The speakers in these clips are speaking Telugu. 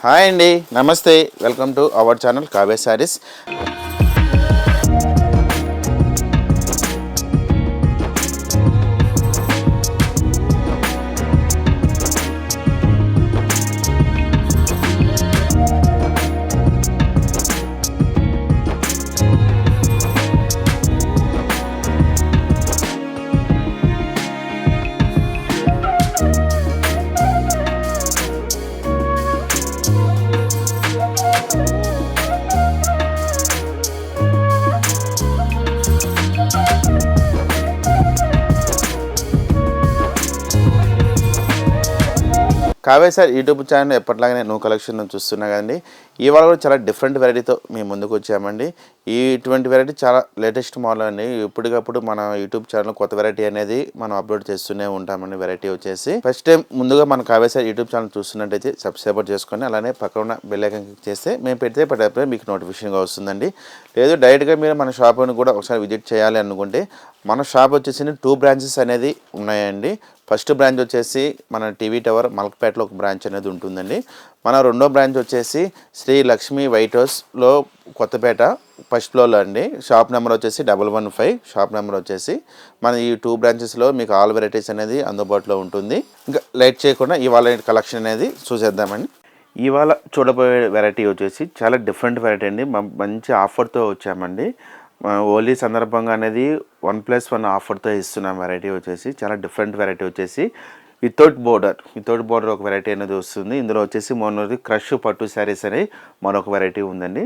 హాయ్ అండి, నమస్తే. Welcome to our channel Kavya sarees. Kavya sir YouTube channel ఎప్పటిలాగానే న్యూ కలెక్షన్ చూస్తున్నా కదండి. ఇవాళ కూడా చాలా డిఫరెంట్ వెరైటీతో మేము ముందుకు వచ్చామండి. ఇటువంటి వెరైటీ చాలా లేటెస్ట్ మోడల్ అండి. ఇప్పటికప్పుడు మన యూట్యూబ్ ఛానల్ కొత్త వెరైటీ అనేది మనం అప్లోడ్ చేస్తూనే ఉంటామండి. వెరైటీ వచ్చేసి ఫస్ట్ టైం ముందుగా మన కావ్య సార్ యూట్యూబ్ ఛానల్ చూస్తున్నట్టయితే సబ్స్క్రైబ్ చేసుకొని అలానే పక్కన ఉన్న బెల్ ఐకాన్ క్లిక్ చేస్తే మేము పెడితే పడే మీకు నోటిఫికేషన్గా వస్తుందండి. లేదు డైరెక్ట్గా మీరు మన షాప్ని కూడా ఒకసారి విజిట్ చేయాలి అనుకుంటే మన షాప్ వచ్చేసి 2 బ్రాంచెస్ అనేది ఉన్నాయండి. ఫస్ట్ బ్రాంచ్ వచ్చేసి మన టీవీ టవర్ మలక్పేటలో ఒక బ్రాంచ్ అనేది ఉంటుందండి. మన రెండో బ్రాంచ్ వచ్చేసి శ్రీ లక్ష్మీ వైట్ హౌస్లో కొత్తపేట ఫస్ట్ ఫ్లోర్లో అండి. షాప్ నెంబర్ వచ్చేసి 115. షాప్ నెంబర్ వచ్చేసి మన ఈ 2 బ్రాంచెస్లో మీకు ఆల్ వెరైటీస్ అనేది అందుబాటులో ఉంటుంది. ఇంకా లేట్ చేయకుండా ఇవాళ కలెక్షన్ అనేది చూసేద్దామండి. ఇవాళ చూడబోయే వెరైటీ వచ్చేసి చాలా డిఫరెంట్ వెరైటీ అండి. మంచి ఆఫర్తో వచ్చామండి. హోలీ సందర్భంగా అనేది 1+1 ఆఫర్తో ఇస్తున్నాం. వెరైటీ వచ్చేసి చాలా డిఫరెంట్ వెరైటీ వచ్చేసి వితౌట్ బోర్డర్ ఒక వెరైటీ అనేది వస్తుంది. ఇందులో వచ్చేసి మొన్నది క్రష్ పట్టు శారీస్ అని మరొక వెరైటీ ఉందండి.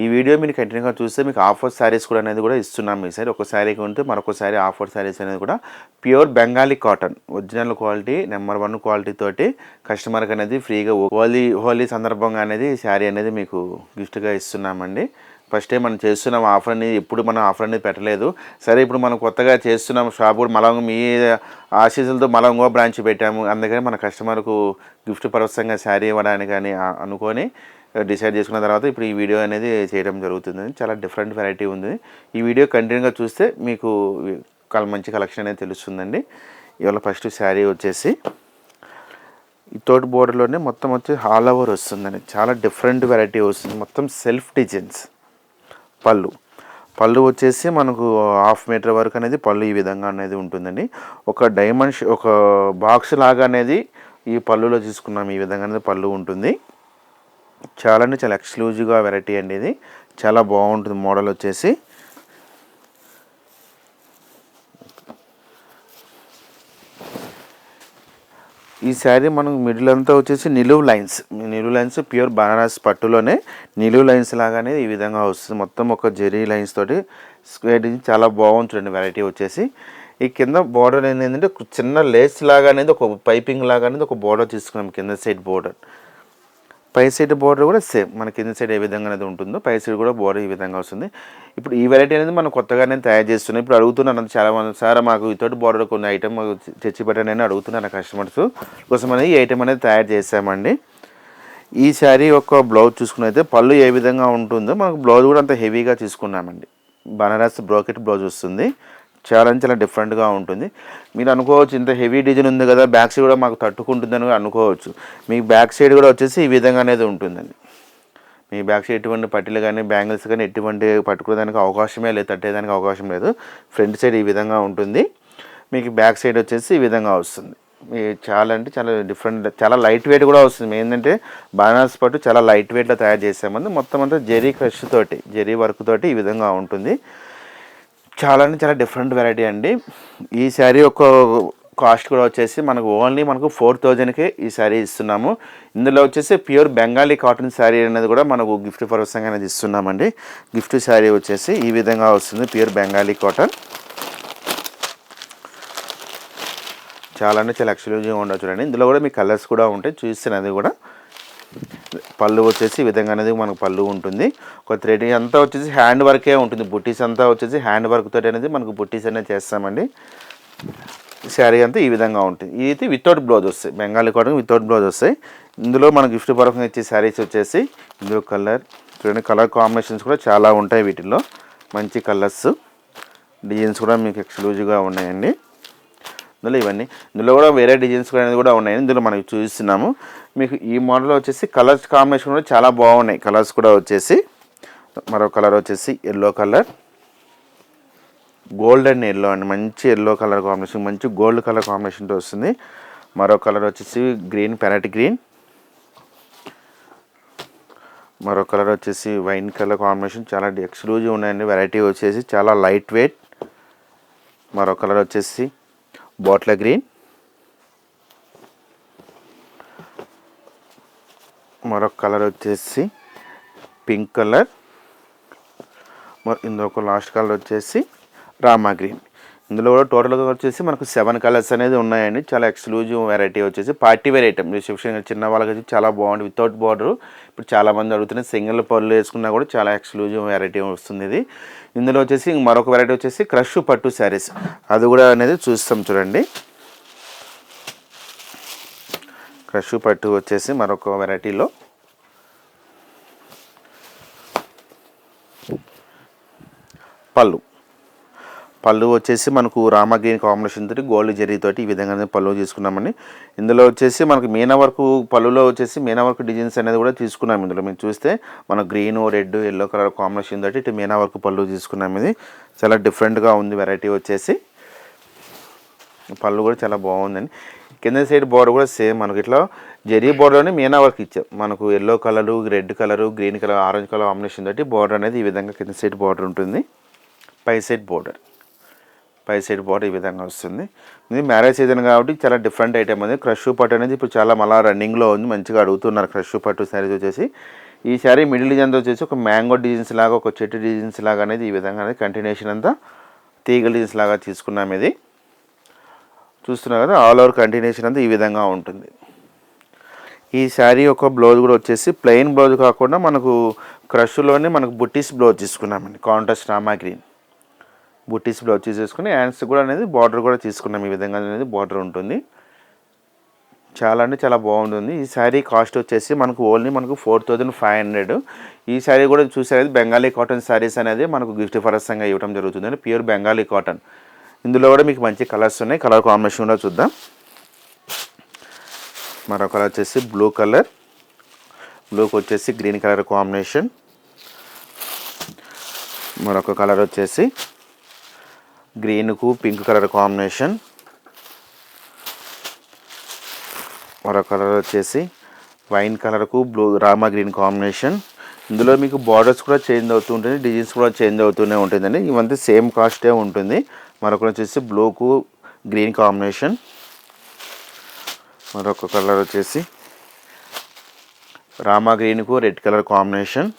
ఈ వీడియో మీరు కంటిన్యూగా చూస్తే మీకు ఆఫర్ శారీస్ కూడా అనేది కూడా ఇస్తున్నాం. ఈసారి ఒక శారీకి ఉంటే మరొక శారీ ఆఫర్ శారీస్ అనేది కూడా pure Bengali cotton original quality number 1 quality తోటి కస్టమర్కి అనేది ఫ్రీగా హోలీ సందర్భంగా అనేది శారీ అనేది మీకు గిఫ్ట్గా ఇస్తున్నామండి. ఫస్ట్ టైం మనం చేస్తున్నాం ఆఫర్ అనేది. ఎప్పుడు మనం ఆఫర్ అనేది పెట్టలేదు. సరే ఇప్పుడు మనం కొత్తగా చేస్తున్నాం షాప్ కూడా మళ్ళీ మీ ఆశీస్సులతో మళ్ళీ ఇంకో బ్రాంచ్ పెట్టాము. అందుకని మన కస్టమర్కు గిఫ్ట్ పరవశంగా శారీ ఇవ్వడానికి అని అనుకొని డిసైడ్ చేసుకున్న తర్వాత ఇప్పుడు ఈ వీడియో అనేది చేయడం జరుగుతుంది. చాలా డిఫరెంట్ వెరైటీ ఉంది. ఈ వీడియో కంటిన్యూగా చూస్తే మీకు మంచి కలెక్షన్ అనేది తెలుస్తుందండి. ఇవాళ ఫస్ట్ శారీ వచ్చేసి ఈ తోటి బోర్డర్లోనే మొత్తం వచ్చి ఆల్ ఓవర్ వస్తుందండి. చాలా డిఫరెంట్ వెరైటీ వస్తుంది. మొత్తం సెల్ఫ్ డిజైన్స్. పళ్ళు వచ్చేసి మనకు 1/2 మీటర్ వరకు అనేది పళ్ళు ఈ విధంగా అనేది ఉంటుందండి. ఒక డైమండ్ ఒక బాక్స్ లాగా అనేది ఈ పళ్ళులో తీసుకున్నాం. ఈ విధంగా అనేది పళ్ళు ఉంటుంది. చాలా అంటే చాలా ఎక్స్క్లూజివ్గా వెరైటీ అండి. ఇది చాలా బాగుంటుంది. మోడల్ వచ్చేసి ఈ శారీ మనకు మిడిల్ అంతా వచ్చేసి నిలువు లైన్స్ ప్యూర్ బనారస్ పట్టులోనే నిలువు లైన్స్ లాగానే ఈ విధంగా వస్తుంది. మొత్తం ఒక జెరీ లైన్స్ తోటి స్క్వేర్ చాలా బాగుంటుంది వెరైటీ వచ్చేసి. ఈ కింద బోర్డర్ ఏంటంటే చిన్న లేస్ లాగా అనేది ఒక పైపింగ్ లాగా అనేది ఒక బోర్డర్ తీసుకున్నాం. కింద సైడ్ బోర్డర్, పై సైడ్ బోర్డర్ కూడా సేమ్ మన కింద సైడ్ ఏ విధంగా అనేది ఉంటుందో పై సైడ్ కూడా బోర్డర్ ఈ విధంగా వస్తుంది. ఇప్పుడు ఈ వెరైటీ అనేది మనం కొత్తగానే తయారు చేస్తున్నాం. ఇప్పుడు అడుగుతున్నాను చాలా మంది, సార్ మాకు వితౌట్ బోర్డర్ కొన్ని ఐటమ్ తెచ్చి పెట్టండి అడుగుతున్నాను కస్టమర్స్ కోసం అనేది ఈ ఐటమ్ అనేది తయారు చేసామండి. ఈ శారీ ఒక బ్లౌజ్ చూసుకున్నైతే పళ్ళు ఏ విధంగా ఉంటుందో మనకు బ్లౌజ్ కూడా అంత హెవీగా తీసుకున్నామండి. బనారస్ బ్రోకెట్ బ్లౌజ్ వస్తుంది. చాలా డిఫరెంట్గా ఉంటుంది. మీరు అనుకోవచ్చు ఇంత హెవీ డిజైన్ ఉంది కదా బ్యాక్ సైడ్ కూడా మాకు తట్టుకుంటుందని అనుకోవచ్చు. మీకు బ్యాక్ సైడ్ కూడా వచ్చేసి ఈ విధంగా అనేది ఉంటుందండి. మీ బ్యాక్ సైడ్ ఎటువంటి పట్టీలు కానీ బ్యాంగిల్స్ కానీ ఎటువంటి పట్టుకోవడానికి అవకాశమే లేదు, తట్టేదానికి అవకాశం లేదు. ఫ్రంట్ సైడ్ ఈ విధంగా ఉంటుంది. మీకు బ్యాక్ సైడ్ వచ్చేసి ఈ విధంగా వస్తుంది. చాలా అంటే చాలా డిఫరెంట్, చాలా లైట్ వెయిట్ కూడా వస్తుంది. ఏంటంటే బనారస్ పట్టు చాలా లైట్ వెయిట్లో తయారు చేసామండి. మొత్తం అంతా జెరీ క్రష్ తోటి జెరీ వర్క్ తోటి ఈ విధంగా ఉంటుంది. చాలా అంటే చాలా డిఫరెంట్ వెరైటీ అండి. ఈ శారీ ఒక కాస్ట్ కూడా వచ్చేసి మనకు 4,000కే ఈ శారీ ఇస్తున్నాము. ఇందులో వచ్చేసి ప్యూర్ బెంగాలీ కాటన్ శారీ అనేది కూడా మనకు గిఫ్ట్ పరవశంగా అనేది ఇస్తున్నామండి. గిఫ్ట్ శారీ వచ్చేసి ఈ విధంగా వస్తుంది. ప్యూర్ బెంగాలీ కాటన్ చాలా అంటే చాలా ఎక్స్క్లూజివ్గా ఉండదు చూడండి. ఇందులో కూడా మీ కలర్స్ కూడా ఉంటాయి చూస్తున్నది కూడా. పళ్ళు వచ్చేసి ఈ విధంగా అనేది మనకు పళ్ళు ఉంటుంది. ఒక థ్రెడ్ అంతా వచ్చేసి హ్యాండ్ వర్కే ఉంటుంది. బుట్టీస్ అంతా వచ్చేసి హ్యాండ్ వర్క్ తోటి అనేది మనకు బుట్టీస్ అనేది చేస్తామండి. శారీ అంతా ఈ విధంగా ఉంటుంది. ఇది వితౌట్ బ్లౌజ్ వస్తాయి. బెంగాలీ కాటన్ వితౌట్ బ్లౌజ్ వస్తాయి. ఇందులో మన గిఫ్ట్ పరకంగా ఇచ్చే శారీస్ వచ్చేసి ఇందులో కలర్ చూడండి. కలర్ కాంబినేషన్స్ కూడా చాలా ఉంటాయి. వీటిల్లో మంచి కలర్స్ డిజైన్స్ కూడా మీకు ఎక్స్క్లూజివ్గా ఉన్నాయండి. ఇందులో కూడా వేరే డిజైన్స్ అనేది కూడా ఉన్నాయి, ఇందులో మనం చూస్తున్నాము. మీకు ఈ మోడల్ వచ్చేసి కలర్స్ కాంబినేషన్ కూడా చాలా బాగున్నాయి. కలర్స్ కూడా వచ్చేసి మరో కలర్ వచ్చేసి yellow colour, gold and yellow అండి, మంచి ఎల్లో కలర్ కాంబినేషన్, మంచి గోల్డ్ కలర్ కాంబినేషన్తో వస్తుంది. మరో కలర్ వచ్చేసి గ్రీన్, ప్యారెట్ గ్రీన్. మరో కలర్ వచ్చేసి వైన్ కలర్ కాంబినేషన్, చాలా ఎక్స్క్లూజివ్ ఉన్నాయండి. వెరైటీ వచ్చేసి చాలా లైట్ వెయిట్. మరో కలర్ వచ్చేసి బాటిల్ గ్రీన్. మరొక కలర్ వచ్చేసి పింక్ కలర్. ఇందులో లాస్ట్ కలర్ వచ్చేసి రామా గ్రీన్. ఇందులో కూడా టోటల్గా వచ్చేసి మనకు 7 కలర్స్ అనేది ఉన్నాయండి. చాలా ఎక్స్క్లూజివ్ వెరైటీ వచ్చేసి పార్టీ వేర్ ఐటమ్. రిసెప్షన్ చిన్న వాళ్ళకి వచ్చి చాలా బాగుంది వితౌట్ బార్డర్. ఇప్పుడు చాలామంది అడుగుతున్నారు సింగిల్ పళ్ళు వేసుకున్నా కూడా చాలా ఎక్స్క్లూజివ్ వెరైటీ వస్తుంది ఇది. ఇందులో వచ్చేసి మరొక వెరైటీ వచ్చేసి క్రష్ పట్టు శారీస్, అది కూడా అనేది చూస్తాం చూడండి. క్రష్ పట్టు వచ్చేసి మరొక వెరైటీలో పళ్ళు వచ్చేసి మనకు రామా గ్రీన్ కాంబినేషన్ తోటి గోల్డ్ జరీతోటి ఈ విధంగా పళ్ళు తీసుకున్నామండి. ఇందులో వచ్చేసి మనకు మీనా వర్క్ పళ్ళులో వచ్చేసి మీనా వర్క్ డిజైన్స్ అనేది కూడా తీసుకున్నాం. ఇందులో మీరు చూస్తే మన green, red, yellow colour combination తోటి ఇటు మీనా వర్క్ పళ్ళు తీసుకున్నాం. ఇది చాలా డిఫరెంట్గా ఉంది వెరైటీ వచ్చేసి. పళ్ళు కూడా చాలా బాగుందండి. కింద సైడ్ బోర్డర్ కూడా సేమ్ మనకి ఇట్లా జరీ బోర్డర్లోనే మీనా వర్క్ ఇచ్చాం. మనకు yellow colour, red colour, green colour, orange colour combination తోటి బోర్డర్ అనేది ఈ విధంగా కింద సైడ్ బోర్డర్ ఉంటుంది. పై సైడ్ బోర్డర్ ఈ విధంగా వస్తుంది. ఇది మ్యారేజ్ సీజన్ కాబట్టి చాలా డిఫరెంట్ ఐటమ్ ఉంది. క్రష్ పట్టు అనేది ఇప్పుడు చాలా మళ్ళీ రన్నింగ్లో ఉంది, మంచిగా అడుగుతున్నారు క్రష్ పట్టు శారీస్ వచ్చేసి. ఈ శారీ మిడిల్ డిజైన్ వచ్చేసి ఒక మ్యాంగో డిజైన్స్ లాగా, ఒక చెట్టు డిజైన్స్ లాగా అనేది ఈ విధంగా అనేది కంటిన్యూషన్ అంతా తీగల డిజైన్స్ లాగా తీసుకున్నాం. ఇది చూస్తున్నారు కదా, ఆల్ ఓవర్ కంటిన్యూషన్ అంతా ఈ విధంగా ఉంటుంది. ఈ శారీ యొక్క బ్లౌజ్ కూడా వచ్చేసి ప్లెయిన్ బ్లౌజ్ కాకుండా మనకు క్రష్లోనే మనకు బుట్టీస్ బ్లౌజ్ తీసుకున్నామండి. కాంట్రాస్ట్ రామా గ్రీన్ బుట్టీస్ బ్లౌజ్ తీసుకుని హ్యాండ్స్ కూడా అనేది బార్డర్ కూడా తీసుకున్నాం. ఈ విధంగా అనేది బార్డర్ ఉంటుంది. చాలా అంటే చాలా బాగుంటుంది. ఈ శారీ కాస్ట్ వచ్చేసి మనకు ఓన్లీ 4500. ఈ శారీ కూడా చూసేది బెంగాలీ కాటన్ శారీస్ అనేది మనకు గిఫ్ట్ పరసంగా ఇవ్వడం జరుగుతుంది. Pure Bengali cotton. ఇందులో కూడా మీకు మంచి కలర్స్ ఉన్నాయి. కలర్ కాంబినేషన్ కూడా చూద్దాం. మరొక కలర్ వచ్చేసి బ్లూ కలర్, బ్లూకి వచ్చేసి గ్రీన్ కలర్ కాంబినేషన్. మరొక కలర్ వచ్చేసి గ్రీన్కు పింక్ కలర్ కాంబినేషన్. మరొక కలర్ వచ్చేసి వైన్ కలర్కు బ్లూ రామా గ్రీన్ కాంబినేషన్. ఇందులో మీకు బార్డర్స్ కూడా చేంజ్ అవుతూ ఉంటుంది, డిజైన్స్ కూడా చేంజ్ అవుతూనే ఉంటుందండి. ఇవంతా సేమ్ కాస్టే ఉంటుంది. మరొక వచ్చేసి బ్లూకు గ్రీన్ కాంబినేషన్. మరొక కలర్ వచ్చేసి రామా గ్రీన్కు రెడ్ కలర్ కాంబినేషన్.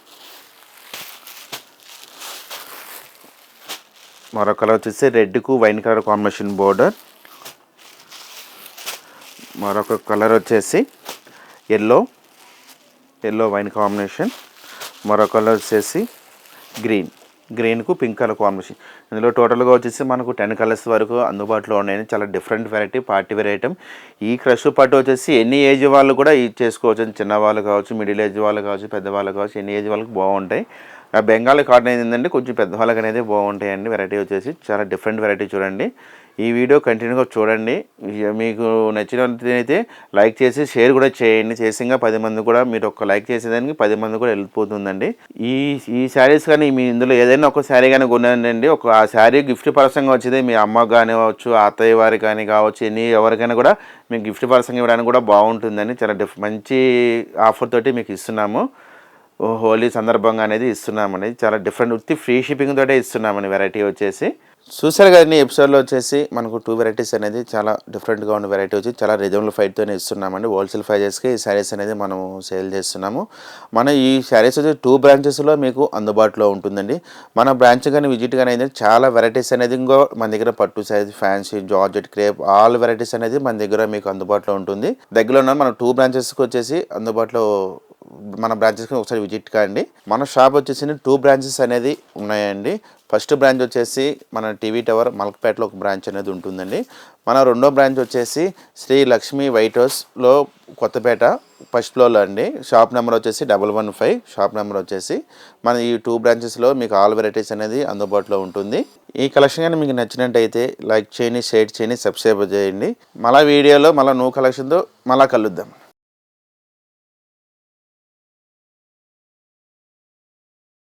మరొక కలర్ వచ్చేసి రెడ్కు వైన్ కలర్ కాంబినేషన్ బోర్డర్. మరొక కలర్ వచ్చేసి ఎల్లో వైన్ కాంబినేషన్. మరొక కలర్ వచ్చేసి గ్రీన్కు పింక్ కలర్ కాంబినేషన్. ఇందులో టోటల్గా వచ్చేసి మనకు 10 కలర్స్ వరకు అందుబాటులో ఉన్నాయి. చాలా different variety party wear item. ఈ క్రష్ పట్టు వచ్చేసి ఎన్ని ఏజ్ వాళ్ళు కూడా యూజ్ చేసుకోవచ్చు. చిన్నవాళ్ళు కావచ్చు, మిడిల్ ఏజ్ వాళ్ళు కావచ్చు, పెద్దవాళ్ళు కావచ్చు, ఎన్ని ఏజ్ వాళ్ళకి బాగుంటాయి. ఆ బెంగాలీ కాటన్ ఏంటంటే కొంచెం పెద్దవాళ్ళకి అనేది బాగుంటాయండి. వెరైటీ వచ్చేసి చాలా డిఫరెంట్ వెరైటీ చూడండి. ఈ వీడియో కంటిన్యూగా చూడండి. మీకు నచ్చినట్లయితే లైక్ చేసి షేర్ కూడా చేయండి. చేసిగా 10 మంది కూడా మీరు ఒక లైక్ చేసేదానికి 10 మంది కూడా వెళ్ళిపోతుందండి. ఈ శారీస్ కానీ మీ ఇందులో ఏదైనా ఒక శారీ కానీ కొనండి, ఆ శారీ గిఫ్ట్ పరసంగా వచ్చేది మీ అమ్మకు కానీ కావచ్చు, అత్తయ్య వారికి కానీ కావచ్చు, ఎవరికైనా కూడా మీకు గిఫ్ట్ పరసంగా ఇవ్వడానికి కూడా బాగుంటుందని చాలా మంచి ఆఫర్ తోటి మీకు ఇస్తున్నాము. హోలీ సందర్భంగా అనేది ఇస్తున్నామని చాలా డిఫరెంట్ ఫ్రీ షిప్పింగ్ తోటే ఇస్తున్నామని వెరైటీ వచ్చేసి. చూసారు కదండి ఎపిసోడ్లో వచ్చేసి మనకు 2 వెరైటీస్ అనేది చాలా డిఫరెంట్గా ఉన్న వెరైటీ వచ్చి చాలా రీజనబుల్ ఫైట్తోనే ఇస్తున్నామండి. హోల్సేల్ ప్రైజెస్కి ఈ శారీస్ అనేది మనము సేల్ చేస్తున్నాము. మన ఈ శారీస్ వచ్చి 2 బ్రాంచెస్లో మీకు అందుబాటులో ఉంటుందండి. మన బ్రాంచ్ కానీ విజిట్ కానీ అయితే చాలా వెరైటీస్ అనేది ఇంకో మన దగ్గర పట్టు size, fancy, georgette, crepe all varieties అనేది మన దగ్గర మీకు అందుబాటులో ఉంటుంది. దగ్గరలో ఉన్న మన 2 బ్రాంచెస్కి వచ్చేసి అందుబాటులో మన బ్రాంచెస్కి ఒకసారి విజిట్ కాండి. మన షాప్ వచ్చేసి 2 బ్రాంచెస్ అనేది ఉన్నాయండి. ఫస్ట్ బ్రాంచ్ వచ్చేసి మన టీవీ టవర్ మల్కపేటలో ఒక బ్రాంచ్ అనేది ఉంటుందండి. మన రెండో బ్రాంచ్ వచ్చేసి శ్రీ లక్ష్మీ వైట్ హౌస్లో కొత్తపేట ఫస్ట్ ఫ్లోర్లో అండి. షాప్ నెంబర్ వచ్చేసి 115. షాప్ నెంబర్ వచ్చేసి మన ఈ 2 బ్రాంచెస్లో మీకు ఆల్ వెరైటీస్ అనేది అందుబాటులో ఉంటుంది. ఈ కలెక్షన్ కానీ మీకు నచ్చినట్టయితే లైక్ చేయండి, షేర్ చేయండి, సబ్స్క్రైబ్ చేయండి. మళ్ళీ వీడియోలో మళ్ళీ న్యూ కలెక్షన్తో మళ్ళీ కలుద్దాం.